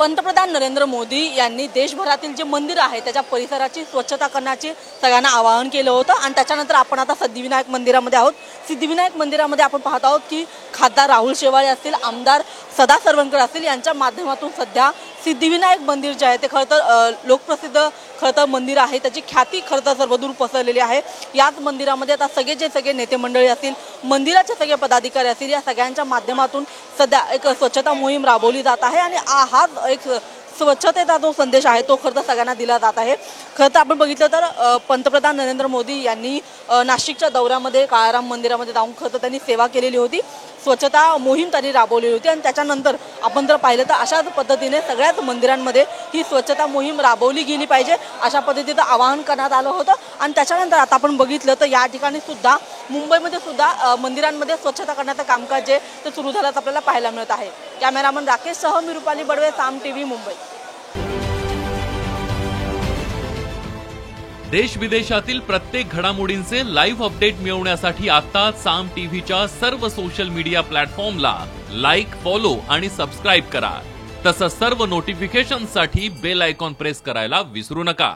पंतप्रधान नरेंद्र मोदी यांनी देशभरातील जे मंदिर आहे त्याच्या परिसराची स्वच्छता करण्याचे सगळ्यांना आवाहन केलं होतं आणि त्याच्यानंतर आपण आता सिद्धिविनायक मंदिरामध्ये आहोत। सिद्धिविनायक मंदिरामध्ये आपण पाहत आहोत की खासदार राहुल शेवाळे असतील, आमदार सदा सरवणकर असतील यांच्या माध्यमातून सध्या सिद्धिविनायक मंदिर जे आहे ते खरं तर लोकप्रसिद्ध मंदिर आहे, त्याची ख्याती खरं तर सर्वदूर पसरलेली आहे। याच मंदिरामध्ये आता सगळे नेते मंडळी असतील, मंदिराचे सगळे पदाधिकारी असतील, या सगळ्यांच्या माध्यमातून सध्या एक स्वच्छता मोहीम राबवली जात आहे आणि हा एक स्वच्छतेचा जो संदेश आहे तो खरं तर सगळ्यांना दिला जात आहे। खरं तर आपण बघितलं तर पंतप्रधान नरेंद्र मोदी यांनी नाशिकच्या दौऱ्यामध्ये काळाराम मंदिरामध्ये जाऊन खरं तर त्यांनी सेवा केलेली होती, स्वच्छता मोहीम त्यांनी राबवलेली होती आणि त्याच्यानंतर आपण जर पाहिलं तर अशाच पद्धतीने सगळ्याच मंदिरांमध्ये ही स्वच्छता मोहीम राबवली गेली पाहिजे अशा पद्धतीचं आवाहन करण्यात आलं होतं। आणि त्याच्यानंतर आता आपण बघितलं तर या ठिकाणी सुद्धा मुंबईमध्ये सुद्धा मंदिरांमध्ये स्वच्छता करण्याचं कामकाज जे ते सुरू झाल्याचं आपल्याला पाहायला मिळत आहे। कॅमेरामन राकेशसह मी रुपाली बडवे, साम टीव्ही, मुंबई। देश विदेशातील प्रत्येक घडामोडींचे लाईव्ह अपडेट मिळवण्यासाठी आता साम टीव्हीच्या सर्व सोशल मीडिया प्लॅटफॉर्मला लाईक, फॉलो आणि सबस्क्राईब करा। तसंच सर्व नोटिफिकेशनसाठी बेल आयकॉन प्रेस करायला विसरू नका।